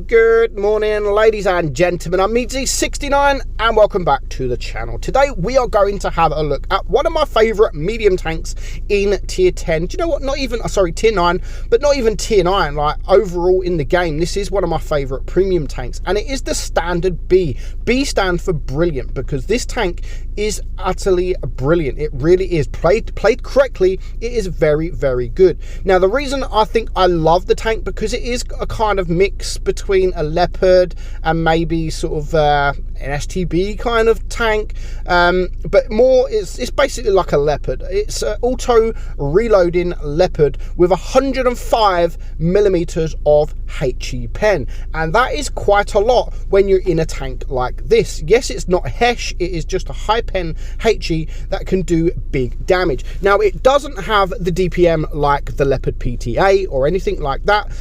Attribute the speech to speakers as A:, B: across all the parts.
A: Good morning, ladies and gentlemen. I'm meadsyreplays and welcome back to the channel. Today we are going to have a look at one of my favorite medium tanks in tier 10. Do you know what? Not even, sorry, tier 9, but not even tier 9. Like overall in the game, this is one of my favorite premium tanks, and it is the standard B. B stands for brilliant, because this tank is utterly brilliant. It really is. Played correctly, it is very, very good. Now, the reason I think I love the tank, because it is a kind of mix between a Leopard and maybe sort of an STB kind of tank, but more it's basically like a Leopard. It's an auto reloading Leopard with 105mm of HE pen, and that is quite a lot when you're in a tank like this. Yes, it's not HESH, it is just a high pen HE that can do big damage. Now, it doesn't have the DPM like the Leopard PTA or anything like that,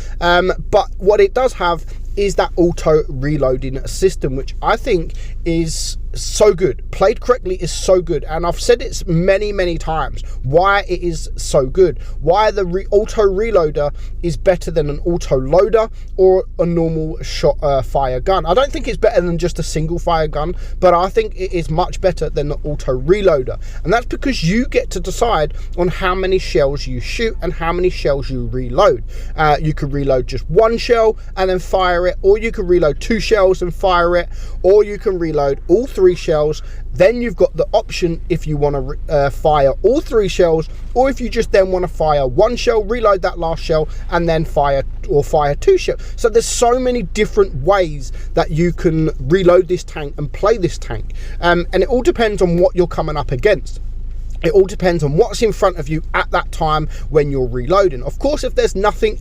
A: but what it does have is that auto reloading system, which I think is so good. Played correctly is so good, and I've said it many times why it is so good, why the auto reloader is better than an auto loader or a normal shot fire gun. I don't think it's better than just a single fire gun, but I think it is much better than the auto reloader, and that's because you get to decide on how many shells you shoot and how many shells you reload. You could reload just one shell and then fire it, or you can reload 2 shells and fire it, or you can reload all 3 shells. Then you've got the option if you want to fire all 3 shells, or if you just then want to fire 1 shell, reload that last shell, and then fire 2 shells. So there's so many different ways that you can reload this tank and play this tank, and it all depends on what you're coming up against. It all depends on what's in front of you at that time when you're reloading. Of course, if there's nothing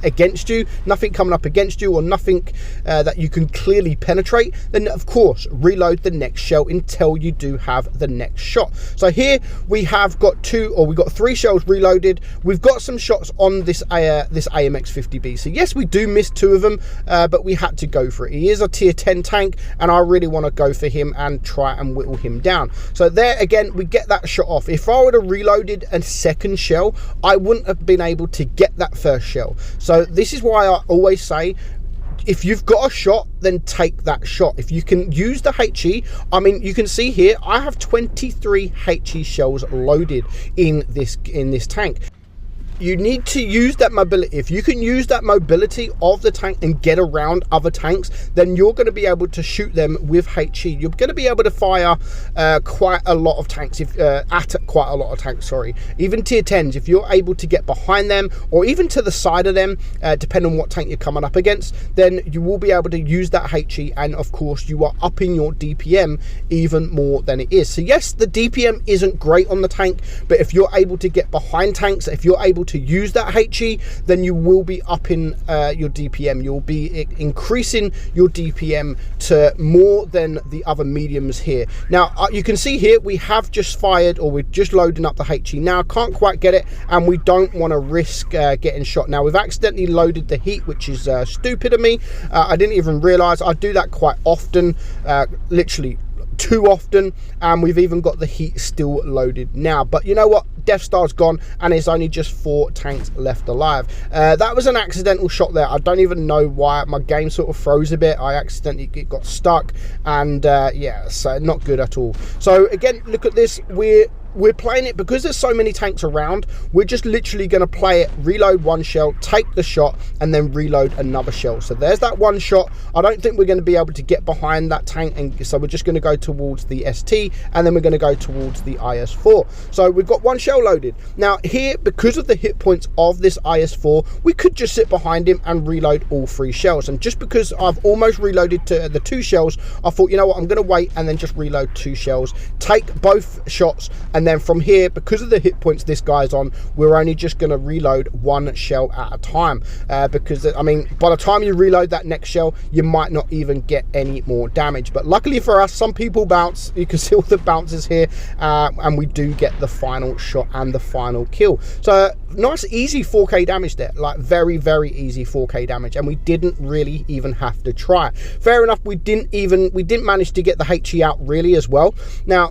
A: against you, nothing coming up against you, or nothing that you can clearly penetrate, then of course reload the next shell until you do have the next shot. So here we have got 3 shells reloaded. We've got some shots on this this AMX 50B. So yes, we do miss 2 of them, but we had to go for it. He is a tier 10 tank, and I really want to go for him and try and whittle him down. So there again, we get that shot off. If I would have reloaded a second shell, I wouldn't have been able to get that first shell. So this is why I always say, if you've got a shot, then take that shot. If you can use the HE, I mean, you can see here, I have 23 HE shells loaded in this tank. You need to use that mobility. If you can use that mobility of the tank and get around other tanks, then you're going to be able to shoot them with HE. You're going to be able to fire quite a lot of tanks, sorry. Even tier 10s, if you're able to get behind them or even to the side of them, depending on what tank you're coming up against, then you will be able to use that HE, and of course you are upping your DPM even more than it is. So yes, the DPM isn't great on the tank, but if you're able to get behind tanks, if you're able to use that HE, then you will be upping your DPM. You'll be increasing your DPM to more than the other mediums here. Now you can see here we have just fired, or we're just loading up the HE. Now I can't quite get it, and we don't want to risk getting shot. Now we've accidentally loaded the heat, which is stupid of me. I didn't even realize. I do that quite often, literally too often, and we've even got the heat still loaded now. But you know what, Death Star's gone, and there's only just 4 tanks left alive. That was an accidental shot there. I don't even know why. My game sort of froze a bit. I accidentally got stuck, and yeah, so not good at all. So again, look at this. We're playing it because there's so many tanks around. We're just literally going to play it, reload 1 shell, take the shot, and then reload another shell. So there's that 1 shot. I don't think we're going to be able to get behind that tank, and so we're just going to go towards the ST, and then we're going to go towards the IS-4. So we've got 1 shell loaded. Now here, because of the hit points of this IS-4, we could just sit behind him and reload all 3 shells. And just because I've almost reloaded to the 2 shells, I thought, you know what, I'm going to wait and then just reload 2 shells, take both shots, and then from here, because of the hit points this guy's on, we're only just going to reload 1 shell at a time, because I mean, by the time you reload that next shell, you might not even get any more damage. But luckily for us, some people bounce. You can see all the bounces here, and we do get the final shot and the final kill. So nice easy 4k damage there, like very, very easy 4k damage, and we didn't really even have to try. Fair enough, we didn't manage to get the HE out really as well. Now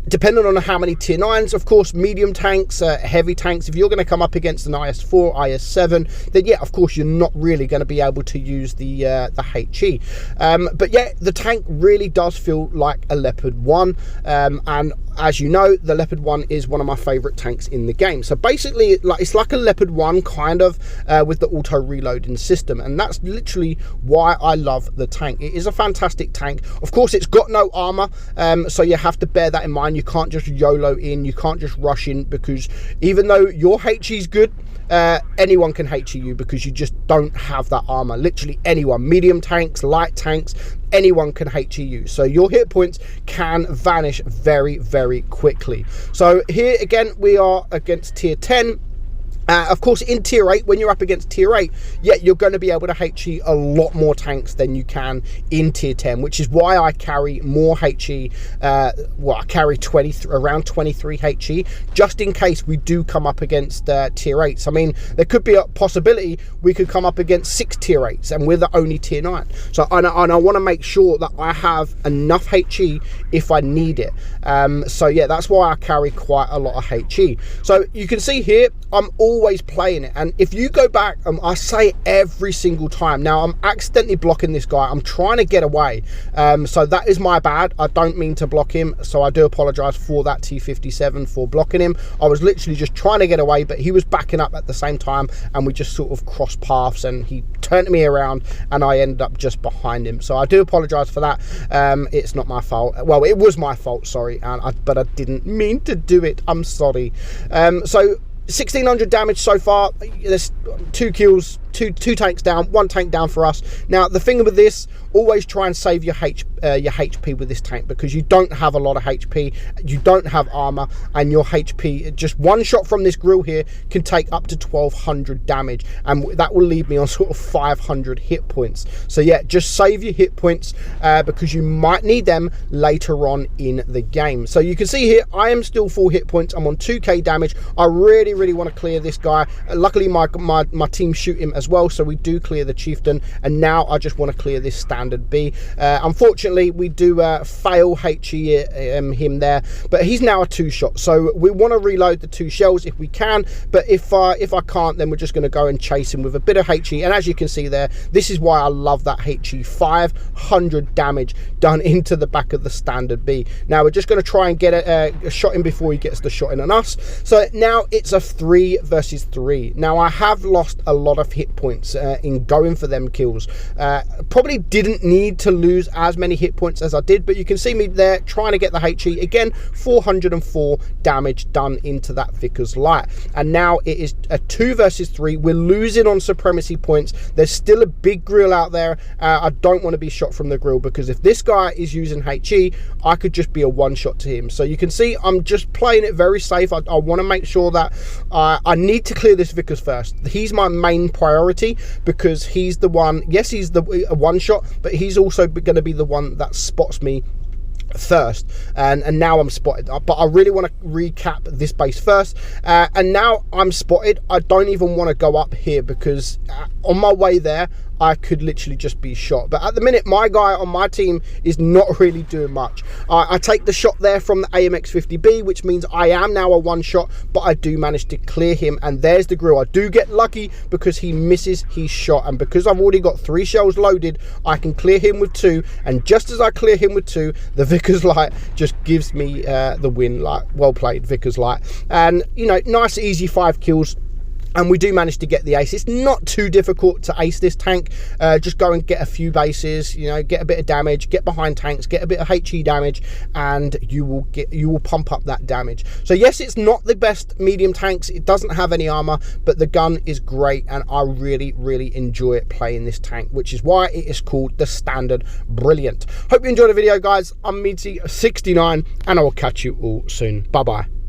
A: depending on how many tier 9s, of course, medium tanks, heavy tanks, if you're going to come up against an IS-4, IS-7, then yeah, of course, you're not really going to be able to use the HE. But yeah, the tank really does feel like a Leopard 1, and as you know, the Leopard 1 is one of my favorite tanks in the game. So basically, it's like a Leopard 1 kind of with the auto reloading system, and that's literally why I love the tank. It is a fantastic tank. Of course, it's got no armor, so you have to bear that in mind. You can't just YOLO in, you can't just rush in, because even though your HE is good, anyone can HE you because you just don't have that armor. Literally anyone, medium tanks, light tanks, anyone can HE you, so your hit points can vanish very, very quickly. So here again, we are against tier 10. Of course, in tier 8, when you're up against tier 8, yeah, you're going to be able to HE a lot more tanks than you can in tier 10, which is why I carry more HE. Well, I carry around 23 HE, just in case we do come up against tier 8s. I mean, there could be a possibility we could come up against 6 tier 8s, and we're the only tier 9. So, and I want to make sure that I have enough HE if I need it. So yeah, that's why I carry quite a lot of HE. So you can see here, I'm always playing it, and if you go back, I say every single time, now I'm accidentally blocking this guy, I'm trying to get away, so that is my bad. I don't mean to block him, so I do apologize for that T57 for blocking him. I was literally just trying to get away, but he was backing up at the same time, and we just sort of crossed paths, and he turned me around and I ended up just behind him. So I do apologize for that. It's not my fault. Well, it was my fault, sorry, but I didn't mean to do it. I'm sorry. So 1600 damage so far. There's 2 kills, two tanks down, 1 tank down for us. Now the thing with this, always try and save your HP with this tank, because you don't have a lot of HP, you don't have armor, and your HP, just 1 shot from this grill here can take up to 1200 damage, and that will leave me on sort of 500 hit points. So yeah, just save your hit points, because you might need them later on in the game. So you can see here, I am still full hit points. I'm on 2k damage. I really want to clear this guy. Luckily my team shoot him as well, so we do clear the chieftain, and now I just want to clear this standard B. Unfortunately, we do fail HE him there, but he's now a 2-shot, so we want to reload the 2 shells if we can, but if I can't, then we're just going to go and chase him with a bit of HE. And as you can see there, this is why I love that HE. 500 damage done into the back of the standard B. Now we're just going to try and get a shot in before he gets the shot in on us. So now it's a 3 versus 3. Now I have lost a lot of hit points in going for them kills. Probably didn't need to lose as many hit points as I did, but you can see me there trying to get the HE. Again, 404 damage done into that Vickers Light, and now it is a 2 versus 3. We're losing on supremacy points. There's still a big grill out there. I don't want to be shot from the grill, because if this guy is using HE, I could just be a 1-shot to him. So you can see I'm just playing it very safe. I want to make sure that I need to clear this Vickers first. He's my main priority, because he's the one, yes, he's the 1-shot, but he's also going to be the one that spots me first, and now I'm spotted. But I really want to recap this base first, and now I'm spotted. I don't even want to go up here, because on my way there I could literally just be shot. But at the minute, my guy on my team is not really doing much. I take the shot there from the AMX-50B, which means I am now a 1-shot, but I do manage to clear him, and there's the grill. I do get lucky because he misses his shot, and because I've already got 3 shells loaded, I can clear him with 2, and just as I clear him with 2, the Vickers Light just gives me the win. Like, well played, Vickers Light. And you know, nice easy 5 kills, and we do manage to get the ace. It's not too difficult to ace this tank. Just go and get a few bases, you know, get a bit of damage, get behind tanks, get a bit of HE damage, and you will pump up that damage. So yes, it's not the best medium tanks. It doesn't have any armor, but the gun is great, and I really enjoy playing this tank, which is why it is called the Standard Brilliant. Hope you enjoyed the video, guys. I'm meadsy69, and I will catch you all soon. Bye bye.